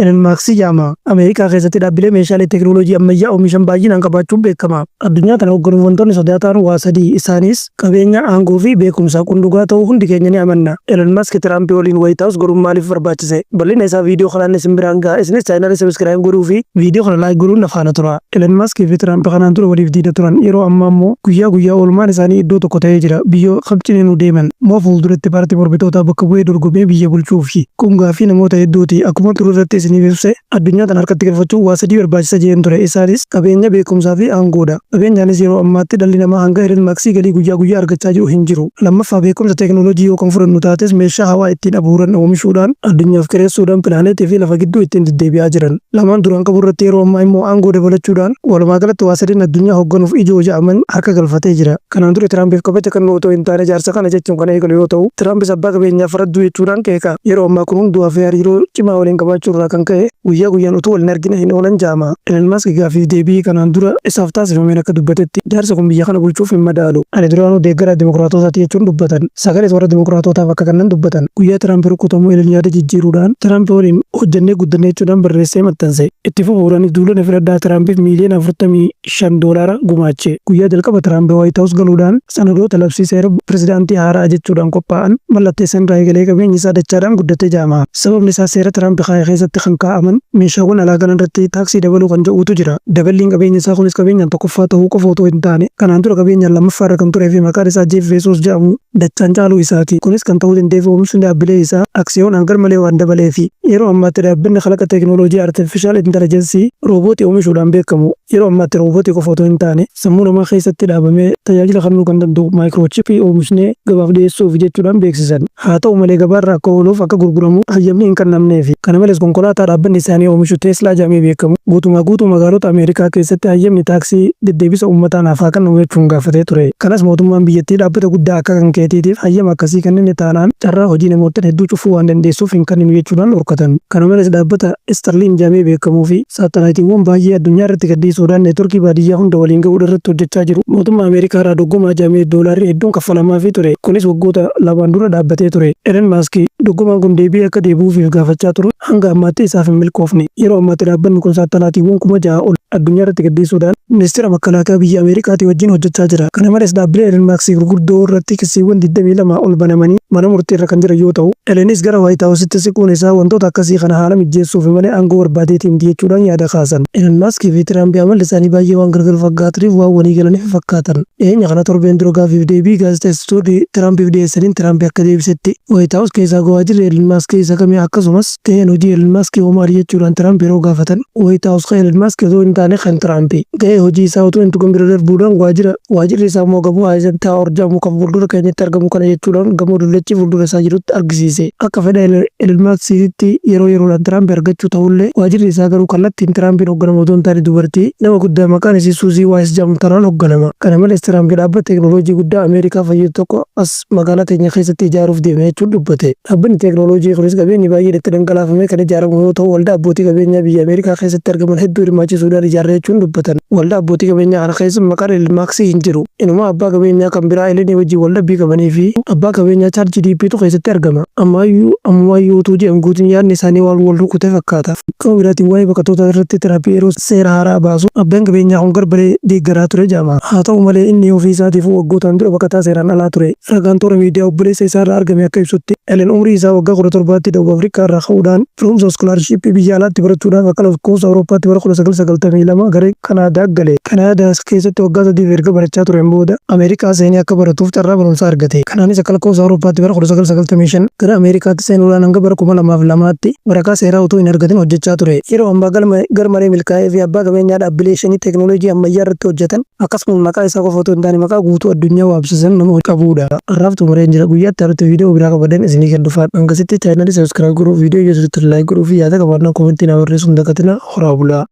Elon Musk jedhama. Ameerikaa keessatti dhaabbilee meeshaalee teekinooloojii ammayyaa oomishan baay'inaan qabaachuun beekama. Addunyaa kana hoogganuuf wantoonni sodaataan waa sadii isaanis qabeenya, aangoo fi beekumsa kun dhugaa ta'uu hundi keenya ni amanna. Elon Musk Tiraamp waliin White House goruun maaliif barbaachise? Bal'ina isaa viidiyoo kanaan isin biraan ga'a. Isinis chaayinaala sabiskiraayib godhuu fi viidiyoo kana laayik godhuun na faana tura. Elon Musk fi Tiraamp kanaan dura waliif diida turan. Yeroo ammaa immoo guyyaa oolmaan isaanii iddoo tokko ta'ee jira. Biyyoo qabxineen nu deeman. Moo fuulduratti paartii mormitootaa bakka bu'ee dorgomee biyya bulchuufi. Kun gaaffii namoota hedduuti. Akkuma turuu irratti isiniif ibse addunyaa kana harkatti galfachuun waa sadii barbaachisa jeen ture. Isaanis qabeenya, beekumsaa fi aangoodha. Qabeenyaanis yeroo ammaatti dhalli namaa hanga Elon Musk galii guyyaa argachaa jiru hin jiru. Lammaffaa beekumsa teekinooloojii yoo kan fudhannu taates meeshaa hawaa ittiin abuuran oomishuudhaan addunyaaf kireessuudhaan pilaaneetii fi lafa gidduu ittiin deddeebi'aa jiran. Lamaan duraan qabu irratti yeroo ammaa immoo aangoo dabalachuudhaan walumaa galatti waa sadiin addunyaa hoogganuuf ijoo ja'aman harka galfatee jira. Kanaan dura Tiraampiif kabaja kan otoo hin taane jaarsa kana jechuun kan eegalu yoo ta'u, Tiraampiis abbaa qabeenyaa faradduu jechuudhaan qeeqa. Yeroo ammaa kun hundumaa fi hariiroo cimaa waliin qabaachuu irraa kan ka'e guyyaan utuu wal hin argine hin oolan ja'ama. Elon Musk gaaffii deebii kanaan dura isaaf taasifameen akka dubbatetti jaarsa kun biyya kana bulchuuf hin madaalu. Ani duraanuu deeggaraa dimokiraatotaati jechuun dubbatan. Sagalee warra dimokiraatotaaf akka kannan dubbatan. Guyyaa Tiraamp rukutamuu Elon yaada jijjiiruudhaan Tiraamp waliin hojjannee guddannee jechuudhaan barreessee maxxanse. Itti fufuudhaanis duulana filadhaa Tiraampiif miiliyoona $45 gumaache. Guyyaa jalqaba Tiraamp White House galuudhaan sanadoota labsii seera pirezidaantii haaraa jechuudhaan qophaa'an mallatteessan irraa eegalee qabeenyi isaa dachaadhaan guddatee ja'ama. Sababni isaa seera Tiraamp kaa'e keessatti kan kaa'aman meeshaawwan alaa kana irratti taaksii dabaluu kan jedhutu jira. Daballiin qabeenya isaa kunis qabeenyaan tokkoffaa ta'uu qofa otoo hin taane kanaan dura qabeenyaan lammaffaa irra kan turee fi maqaan isaa Jeff Bezos jedhamu dachaan caaluu isaati. Kunis kan ta'uu danda'eef oomishni dhaabbilee isaa aksiyoonaan garmalee waan dabaleefi. Yeroo ammaatti dhaabbanni kalaqa teekinooloojii artificial intelligence roobootii oomishuudhaan beekamu. Yeroo ammaatti roobootii qofa otoo hin taane sammuu namaa keessatti dhaabamee tajaajila kennuu kan danda'u maayikiroochippii oomishnee gabaaf dhiyeessuuf jechuudhaan beeksisan. Haa ta'u malee gabaarraa akka ooluuf akka gurguramu hayyamni hin kennamneefi. Kana malees konkolaataa dhaabbanni isaanii oomishu Teeslaa jedhamee beekamu guutuu magaalota Ameerikaa keessatti hayyamni taaksii deddeebisa uummataan hafaa kennamu jechuun gaafatee ture. Kanas mootummaan biyyattii dhaabbata guddaa akka kan keetiitiif hayyama akkasii kennine taanaan carraa hojii namoota hedduu cufuu waan dandeessuuf hin kenninu jechuudhaan dhorkatan. Kana malees dhaabbata Starlink jedhamee beekamuu fi saatalaayitiiwwan baay'ee addunyaa irratti gaddisuudhaan neetworkii baadiyyaa hunda waliin ga'uu irratti hojjechaa jiru. Mootummaa Ameerikaa irraa dorgomaa jedhamee doolaarri hedduun kaffalamaafii ture. Kunis waggoota lamaan dura dhaabbatee ture. Elon Musk dorgomaan kun deebii akka deebi'uuf gaafachaa ture hanga ammaatti isaaf hin milkoofne. Yeroo ammaatti dhaabbanni kun saatalaayitiiwwan 6,000 ol addunyaa irratti gaddisuudhaan ministeera makalaakaa biyya Ameerikaatii wajjin hojjechaa jira. Kana malees dhaabbilee Elon Musk gurguddoo irratti kiisiiwwan 22 ol banamanii mana murtii irra kan jiran yoo ta'u, Elonis gara White Houseitti siquun isaa wantoota akkasii kana haala mijeessuuf malee aangoo barbaadeetiin jechuudhaan yaada kaasan. Elon Musk fi Tiraamp amalli isaanii baay'ee waan gargar faggaataniif waan walii galaniif fakkaatan. Dhiyeenya kana torbeen dura gaafiif deebii gaazexeessitoonni Tiraampiif dhiyeessaniin Tiraamp akka deebisetti White House keessaa waajjirri Elon Musk isa kamii akkasumas gaheen hojii Elon Musk maali jechuudhaan Tiraamp yeroo gaafatan White House kan Elon Musk otoo hin taane kan Tiraamp gahee hojii isaa otoo hin tuqin bira darbuudhaan waajjirri isaa immoo gamoo Eisenhower jedhamu kan fuuldura keenyatti argamu kana jechuudhaan gamoo dullachii fuuldura isaa jirutti argisiise. Akka fedha Elon Muskitti yeroodhaan Tiraamp argachuu ta'ullee waajjirri isaa garuu kallattiin Tiraampiin hoogganama otoo hin taane dubartii nama guddaa maqaan isii Suuzii Waayis jedhamtu tanaan hoogganama. Kana malees Tiraamp dhaabbata teekinooloojii guddaa Ameerikaa fayyadu tokko as magaalaa keenya keessatti ijaaruuf deeme jechuun dubbate. Dhaabbanni teekinooloojii kunis qabeenyi baay'ee itti dhangalaafamee kan ijaaramu yoo ta'u, waldaa abbootii qabeenyaa biyya Ameerikaa keessatti argaman hedduu hirmaachisuudhaan ijaarre jechuun dubbatan. Waldaa abbootii qabeenyaa kana keessa maqaan Elon Musk hin jiru. Inuma abbaa qabeenyaa kan biraa Elon wajjin waldhabbii qabanii fi abbaa qabeenyaa ChatGPT keessatti argama. Ammayyuu utuu jedhamu guutuun yaadni isaanii waan wal rukute fakkaata. Kan biraatiin waa'ee baqattoota irratti Tiraamp yeroo seera haaraa baasu abbaan qabeenyaa kun garbalee deeggaraa ture jedhama. Haa ta'u malee inni ofii isaatiif waggootaan dura baqataa seeraan alaa ture. Ragaan toora miidiyaa obboleessa isaa irraa argame akka ibsutti Elon umrii isaa waggaa 17tti Dawud Afrikaa irraa ka'uudhaan firoomsa iskoolarshipii biyya alaatti barachuudhaan akka lakkoofsa Awurooppaatti bara 1992 gara Kanaadaa gale. Kanaadaa keessatti waggaa 3 erga barachaa tureen booda Ameerikaa seenee akka baratuuf carraa barumsaa argate. Kanaanis akka lakkoofsa Awurooppaatti bara 1995 gara Ameerikaatti seenuudhaan hanga bara 2002tti waraqaa seeraa utuu hin argatin hojjechaa ture. Yeroo ammaa garmalee milkaa'ee fi abbaa qabeenyaa dhaabbilee shanii teekinooloojii ammayyaa irratti hojjetan akkasumas maqaa isaa qofa otoo hin taane maqaa guutuu addunyaa waabsisan nama qabudha. Har'aaf xumureen jira. Guyyaatti har'atti viidiyoo biraa qabadan isinii kennuufaan hangasitti chaayinalii sabiskiraayib godhuu, viidiyoo iyyuu sirriitti laayik godhuu fi yaada qabaannaa koomentii naa barreessuun dagatina horaa bulaa.